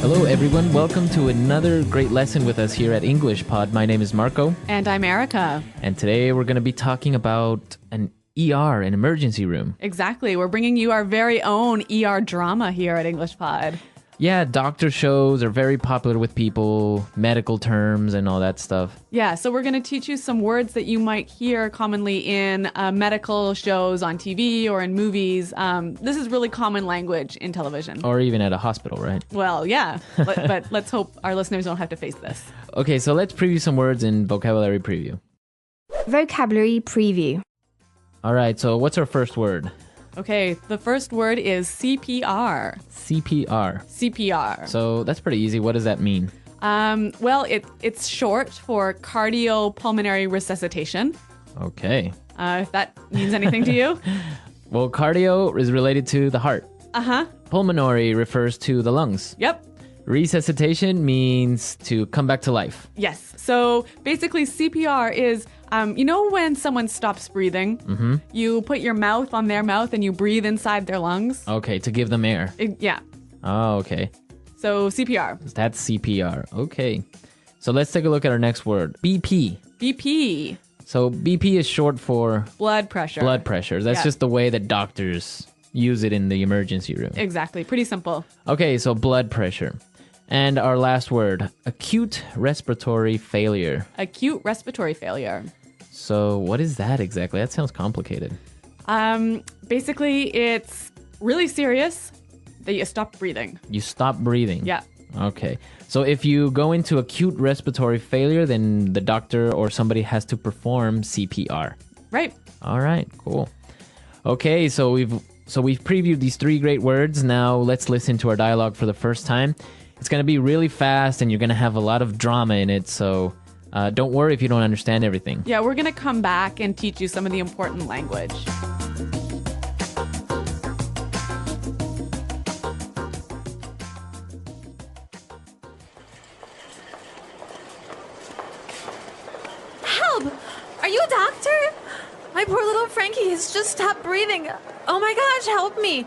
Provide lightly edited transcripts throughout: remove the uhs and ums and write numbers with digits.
Hello, everyone. Welcome to another great lesson with us here at Englishpod. My name is Marco. And I'm Erica. And today we're going to be talking about an ER, an emergency room. Exactly. We're bringing you our very own ER drama here at Englishpod. Yeah, doctor shows are very popular with people, medical terms and all that stuff. Yeah, so we're going to teach you some words that you might hear commonly in medical shows on TV or in movies. This is really common language in television. Or even at a hospital, right? Well, yeah, but let's hope our listeners don't have to face this. Okay, so let's preview some words in vocabulary preview. Vocabulary preview. All right, so what's our first word? Okay, the first word is CPR. CPR. CPR. So that's pretty easy. What does that mean? Well, it's short for cardiopulmonary resuscitation. Okay. If that means anything to you. Well, cardio is related to the heart. Uh-huh. Pulmonary refers to the lungs. Yep. Resuscitation means to come back to life. Yes. So basically CPR is, you know when someone stops breathing, you put your mouth on their mouth and you breathe inside their lungs? Okay, to give them air. Yeah. Oh, okay. So CPR. That's CPR. Okay. So let's take a look at our next word. BP. BP. So BP is short for Blood pressure. blood pressure. That's just the way that doctors use it in the emergency room. Exactly. Pretty simple. Okay, so blood pressure. And our last word, acute respiratory failure. Acute respiratory failure. So what is that exactly? That sounds complicated. Basically, it's really serious that you stop breathing. You stop breathing. Yeah. Okay. So if you go into acute respiratory failure, then the doctor or somebody has to perform CPR. Right. All right, cool. Okay, so we've previewed these three great words. Now let's listen to our dialogue for the first time. It's going to be really fast and you're going to have a lot of drama in it, so don't worry if you don't understand everything. Yeah, we're going to come back and teach you some of the important language. Help! Are you a doctor? My poor little Frankie has just stopped breathing. Oh my gosh, help me.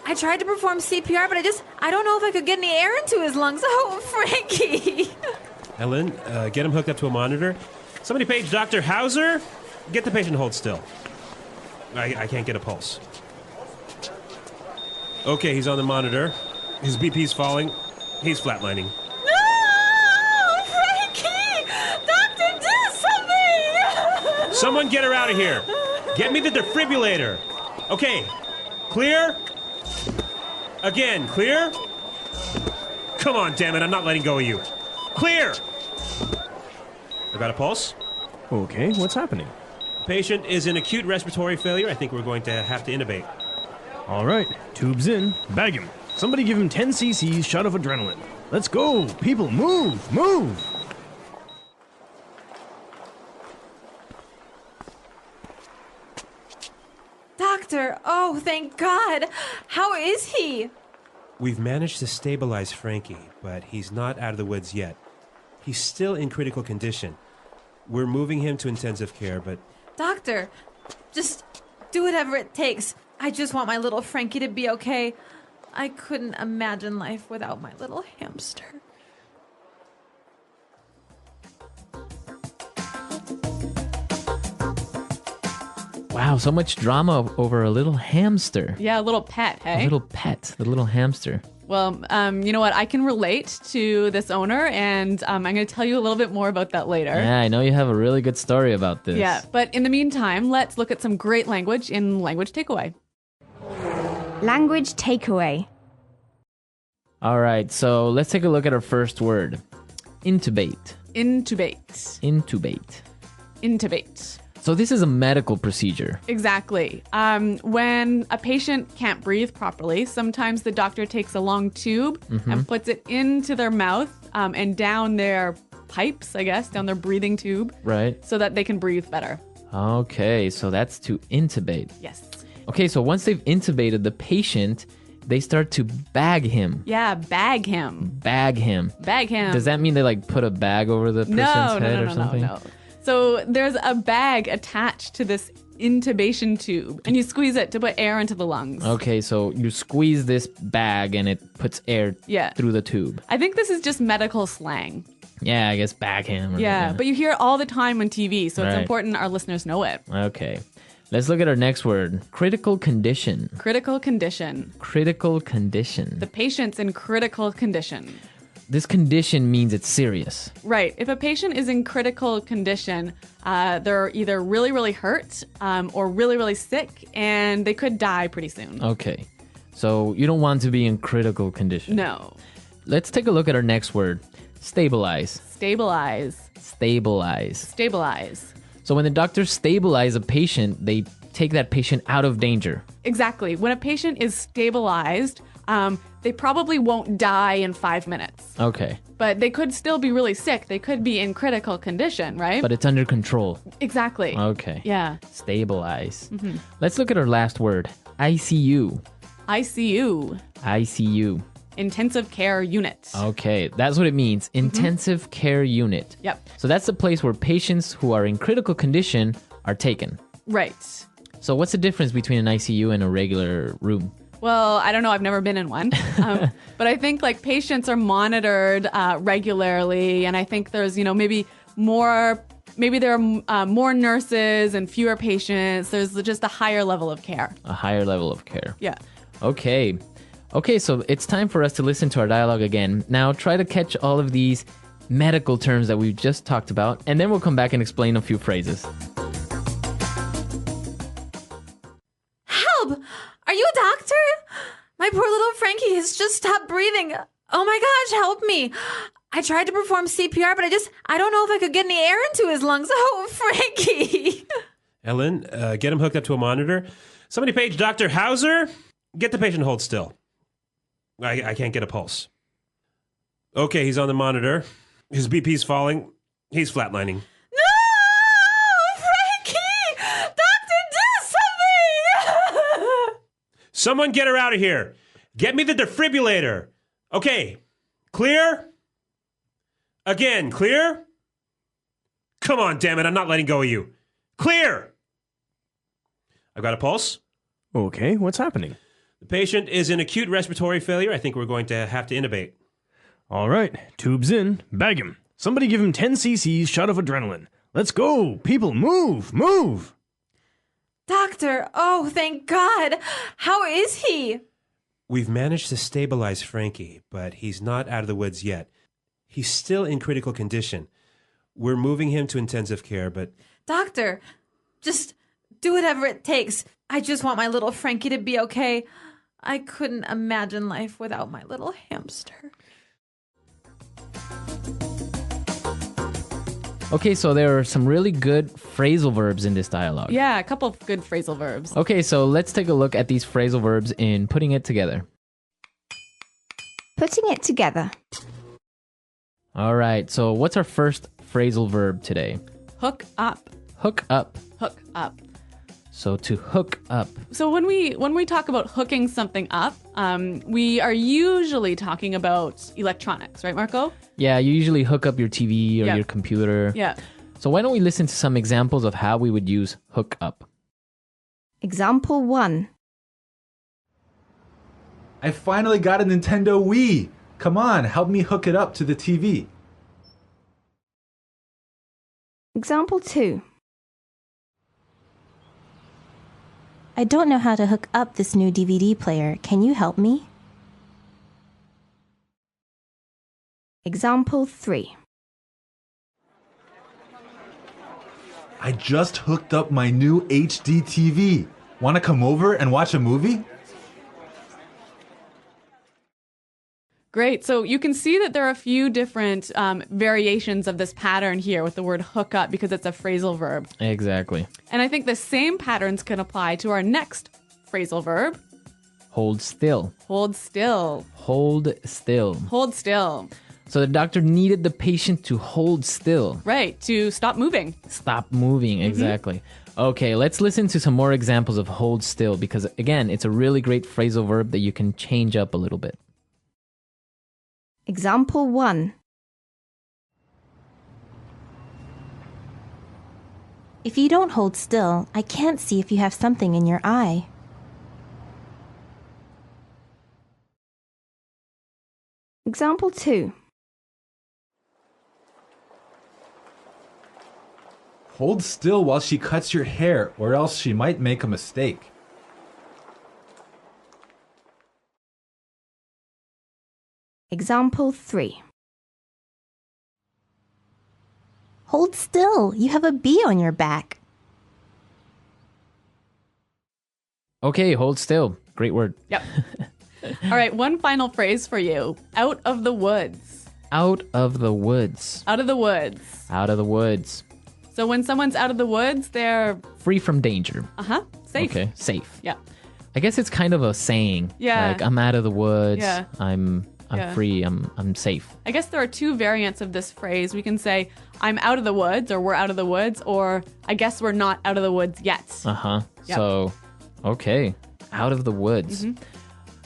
I tried to perform CPR, but I don't know if I could get any air into his lungs. Oh, Frankie. Ellen, get him hooked up to a monitor. Somebody page Dr. Hauser. Get the patient hold still. I can't get a pulse. Okay, he's on the monitor. His BP's falling. He's flatlining. No! Frankie! Doctor, do something! Someone get her out of here. Get me the defibrillator. Okay, clear? Again, clear? Come on, damn it, I'm not letting go of you. Clear! I got a pulse. Okay, what's happening? Patient is in acute respiratory failure. I think we're going to have to intubate. All right, tubes in. Bag him. Somebody give him 10 cc's shot of adrenaline. Let's go. People, move, move. Doctor, oh, thank God. How is he? We've managed to stabilize Frankie, but he's not out of the woods yet. He's still in critical condition. We're moving him to intensive care, but... Doctor, just do whatever it takes. I just want my little Frankie to be okay. I couldn't imagine life without my little hamster. Wow, so much drama over a little hamster. Yeah, a little pet, hey? A little pet, the little hamster. Well, you know what? I can relate to this owner, and I'm going to tell you a little bit more about that later. Yeah, I know you have a really good story about this. Yeah, but in the meantime, let's look at some great language in Language Takeaway. Language takeaway. All right, so let's take a look at our first word. Intubate. Intubate. Intubate. Intubate. So this is a medical procedure. Exactly. When a patient can't breathe properly, sometimes the doctor takes a long tube and puts it into their mouth and down their pipes, I guess, down their breathing tube. Right. So that they can breathe better. Okay, so that's to intubate. Yes. Okay, so once they've intubated the patient, they start to bag him. Yeah, bag him. Bag him. Bag him. Does that mean they like put a bag over the person's head or something? No. So there's a bag attached to this intubation tube, and you squeeze it to put air into the lungs. Okay, so you squeeze this bag and it puts air Yeah. through the tube. I think this is just medical slang. Yeah, I guess bag him. Yeah, but you hear it all the time on TV, so it's Right. important our listeners know it. Okay. Let's look at our next word. Critical condition. Critical condition. Critical condition. The patient's in critical condition. This condition means it's serious. Right. If a patient is in critical condition, they're either really, really hurt or really, really sick, and they could die pretty soon. Okay. So you don't want to be in critical condition. No. Let's take a look at our next word. Stabilize. Stabilize. Stabilize. Stabilize. So when the doctors stabilize a patient, they take that patient out of danger. Exactly. When a patient is stabilized, they probably won't die in 5 minutes. Okay. But they could still be really sick. They could be in critical condition, right? But it's under control. Exactly. Okay. Yeah. Stabilize. Let's look at our last word. ICU. ICU. ICU. Intensive care unit. Okay, that's what it means. Intensive care unit. Yep. So that's the place where patients who are in critical condition are taken. Right. So what's the difference between an ICU and a regular room? Well, I don't know. I've never been in one. But I think like patients are monitored regularly. And I think there's, maybe there are more nurses and fewer patients. There's just a higher level of care. A higher level of care. Yeah. Okay. Okay, so it's time for us to listen to our dialogue again. Now try to catch all of these medical terms that we've just talked about, and then we'll come back and explain a few phrases. Help! Are you a doctor? My poor little Frankie has just stopped breathing. Oh my gosh, help me. I tried to perform CPR, but I don't know if I could get any air into his lungs. Oh, Frankie. Ellen, get him hooked up to a monitor. Somebody page Dr. Hauser. Get the patient hold still. I can't get a pulse. Okay, he's on the monitor. His BP's falling. He's flatlining. No! Frankie! Doctor, do something! Someone get her out of here. Get me the defibrillator. Okay, clear? Again, clear? Come on, damn it, I'm not letting go of you. Clear! I've got a pulse. Okay, what's happening? The patient is in acute respiratory failure. I think we're going to have to intubate. All right, tubes in, bag him. Somebody give him 10 cc's shot of adrenaline. Let's go, people, move, move! Doctor, oh, thank God. How is he? We've managed to stabilize Frankie, but he's not out of the woods yet. He's still in critical condition. We're moving him to intensive care, but... Doctor, just do whatever it takes. I just want my little Frankie to be okay. I couldn't imagine life without my little hamster. Okay, so there are some really good phrasal verbs in this dialogue. Yeah, a couple of good phrasal verbs. Okay, so let's take a look at these phrasal verbs in putting it together. Putting it together. All right, so what's our first phrasal verb today? Hook up. Hook up. Hook up. So to hook up. So when we talk about hooking something up, we are usually talking about electronics, right, Marco? Yeah, you usually hook up your TV or Yeah. your computer. Yeah. So why don't we listen to some examples of how we would use hook up? Example 1. I finally got a Nintendo Wii. Come on, help me hook it up to the TV. Example 2. I don't know how to hook up this new DVD player. Can you help me? Example 3. I just hooked up my new HD TV. Want to come over and watch a movie? Great. So you can see that there are a few different variations of this pattern here with the word hook up because it's a phrasal verb. Exactly. And I think the same patterns can apply to our next phrasal verb. Hold still. Hold still. Hold still. Hold still. So the doctor needed the patient to hold still. Right. To stop moving. Stop moving, exactly. Okay, let's listen to some more examples of hold still because, again, it's a really great phrasal verb that you can change up a little bit. Example 1. If you don't hold still, I can't see if you have something in your eye. Example 2. Hold still while she cuts your hair, or else she might make a mistake. Example 3. Hold still, you have a bee on your back. Okay, hold still. Great word. Yep. All right, one final phrase for you. Out of the woods. Out of the woods. Out of the woods. Out of the woods. So when someone's out of the woods, they're Free from danger. safe. Okay, safe. Yeah. I guess it's kind of a saying. Yeah. Like, I'm out of the woods. Yeah. I'm Yeah. free. I'm safe. I guess there are two variants of this phrase. We can say, I'm out of the woods, or we're out of the woods, or I guess we're not out of the woods yet. Uh-huh. Yep. So, okay. Out of the woods.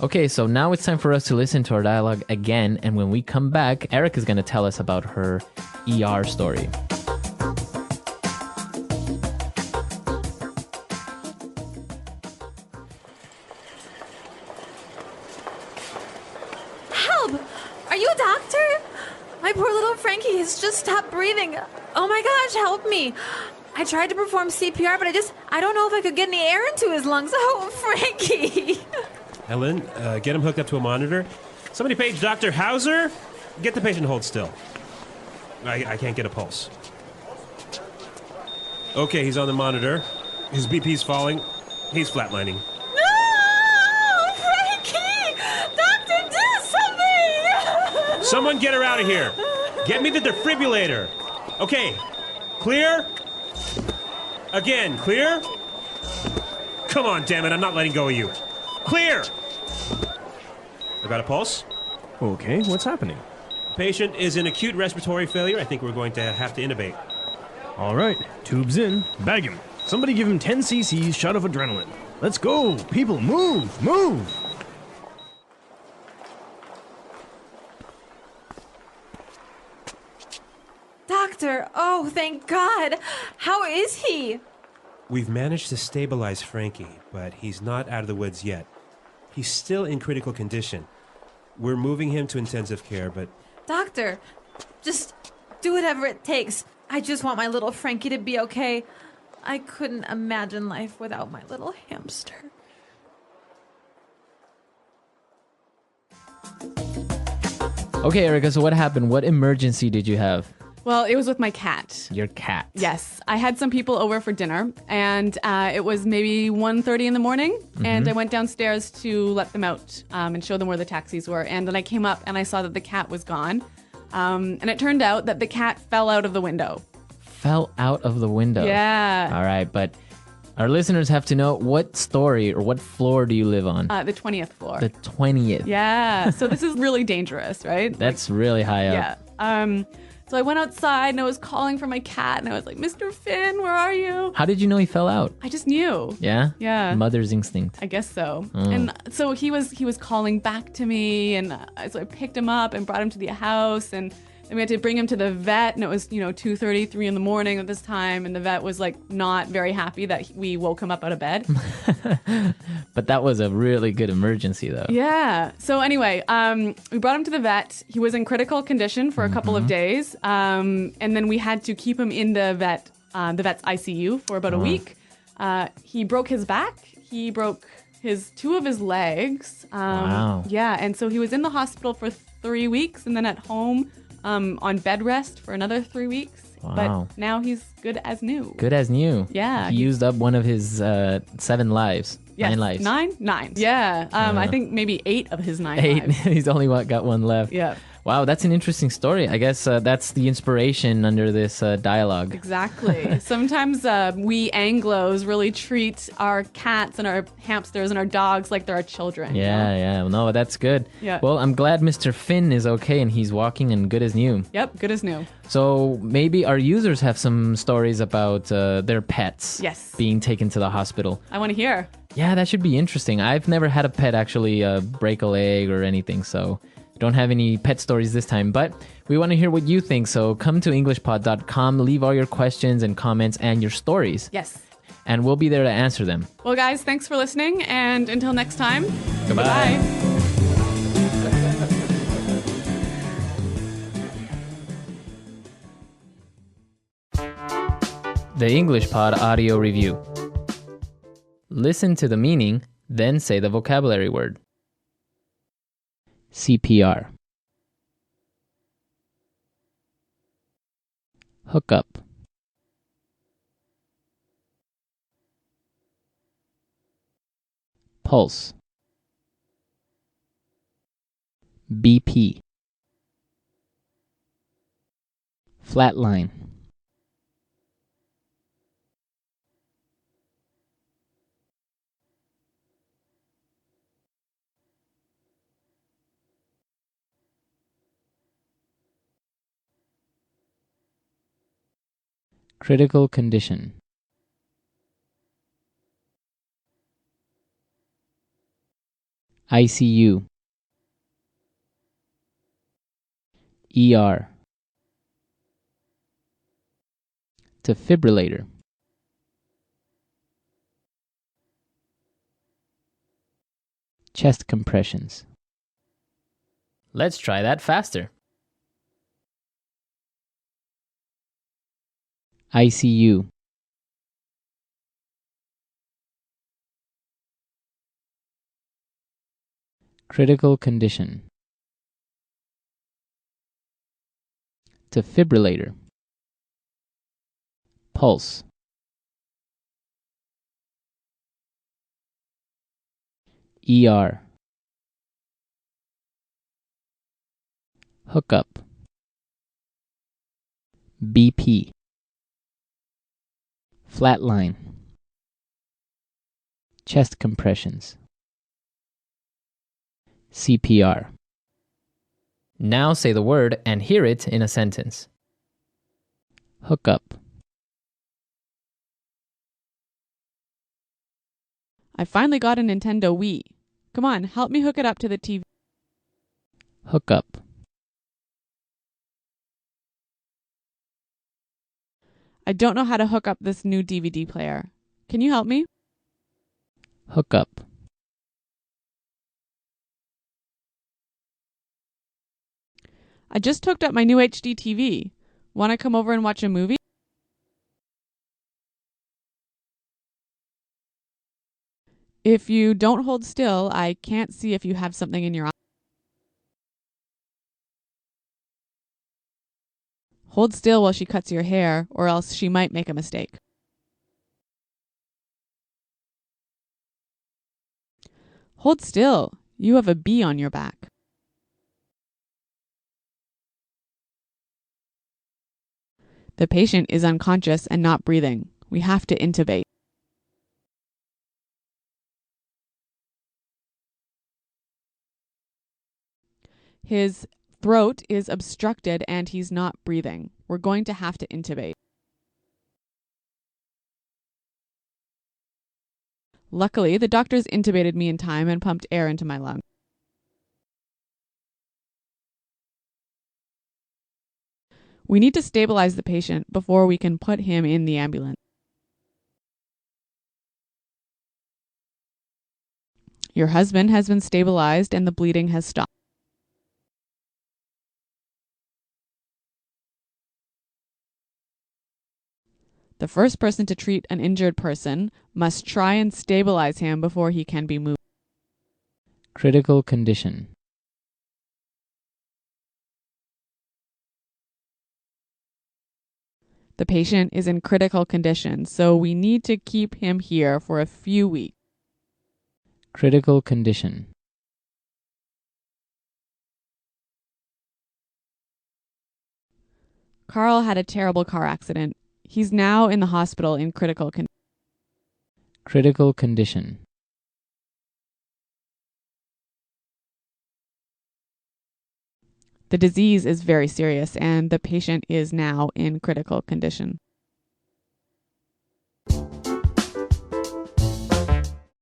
Okay, so now it's time for us to listen to our dialogue again. And when we come back, Eric is going to tell us about her ER story. Help! Are you a doctor? My poor little Frankie has just stopped breathing. Oh my gosh, help me. I tried to perform CPR, but I don't know if I could get any air into his lungs. Oh, Frankie. Ellen, get him hooked up to a monitor. Somebody page Dr. Hauser. Get the patient hold still. I can't get a pulse. Okay, he's on the monitor. His BP's falling. He's flatlining. No! Frankie! Doctor, do something! Someone get her out of here. Get me the defibrillator. Okay, clear? Again, clear? Come on, damn it, I'm not letting go of you. Clear! I got a pulse. Okay, what's happening? Patient is in acute respiratory failure. I think we're going to have to intubate. All right, tubes in. Bag him. Somebody give him 10 cc's shot of adrenaline. Let's go. People, move. Move. Doctor, oh, thank God. How is he? We've managed to stabilize Frankie, but he's not out of the woods yet. He's still in critical condition. We're moving him to intensive care, but... Doctor, just do whatever it takes. I just want my little Frankie to be okay. I couldn't imagine life without my little hamster. Okay, Erica, so what happened? What emergency did you have? Well, it was with my cat. Your cat. Yes, I had some people over for dinner, and it was maybe 1:30 in the morning, and I went downstairs to let them out and show them where the taxis were. And then I came up and I saw that the cat was gone, and it turned out that the cat fell out of the window. Fell out of the window. Yeah. All right, but our listeners have to know, what story or what floor do you live on? The 20th floor. The 20th. Yeah, so this is really dangerous, right? That's really high up. Yeah. So I went outside and I was calling for my cat, and I was like, Mr. Finn, where are you? How did you know he fell out? I just knew. Yeah? Yeah. Mother's instinct. I guess so. And so he was calling back to me, and so I picked him up and brought him to the house, and then we had to bring him to the vet, and it was 2:30, 3 in the morning at this time, and the vet was like not very happy that we woke him up out of bed. But that was a really good emergency, though. Yeah. So anyway, we brought him to the vet. He was in critical condition for a couple of days, and then we had to keep him in the vet's ICU for about a week. He broke his back. He broke two of his legs. Wow. Yeah, and so he was in the hospital for 3 weeks, and then at home on bed rest for another 3 weeks. Wow. But now he's good as new. Good as new. Yeah. He used up one of his 7 lives. Yes. 9 lives. Nine. Yeah. I think maybe 8 of his 9 8. lives. He's only got one left. Yeah. Wow, that's an interesting story. I guess that's the inspiration under this dialogue. Exactly. Sometimes we Anglos really treat our cats and our hamsters and our dogs like they're our children. Yeah. No, that's good. Yeah. Well, I'm glad Mr. Finn is okay and he's walking and good as new. Yep, good as new. So maybe our users have some stories about their pets Yes. being taken to the hospital. I want to hear. Yeah, that should be interesting. I've never had a pet actually break a leg or anything, so Don't have any pet stories this time, but we want to hear what you think. So come to Englishpod.com, leave all your questions and comments and your stories. Yes. And we'll be there to answer them. Well, guys, thanks for listening. And until next time, Goodbye. goodbye. The Englishpod audio review. Listen to the meaning, then say the vocabulary word. CPR. Hook up. Pulse. BP. Flatline. Critical condition. ICU. ER. Defibrillator. Chest compressions. Let's try that faster. ICU. Critical condition. Defibrillator. Pulse. ER. Hookup. BP. Flatline. Chest compressions. CPR. Now say the word and hear it in a sentence. Hookup. I finally got a Nintendo Wii. Come on, help me hook it up to the TV. Hookup. I don't know how to hook up this new DVD player. Can you help me? Hookup. I just hooked up my new HD TV. Want to come over and watch a movie? If you don't hold still, I can't see if you have something in your eye. Hold still while she cuts your hair, or else she might make a mistake. Hold still. You have a bee on your back. The patient is unconscious and not breathing. We have to intubate. His throat is obstructed and he's not breathing. We're going to have to intubate. Luckily, the doctors intubated me in time and pumped air into my lung. We need to stabilize the patient before we can put him in the ambulance. Your husband has been stabilized and the bleeding has stopped. The first person to treat an injured person must try and stabilize him before he can be moved. Critical condition. The patient is in critical condition, so we need to keep him here for a few weeks. Critical condition. Carl had a terrible car accident. He's now in the hospital in critical condition. Critical condition. The disease is very serious and the patient is now in critical condition.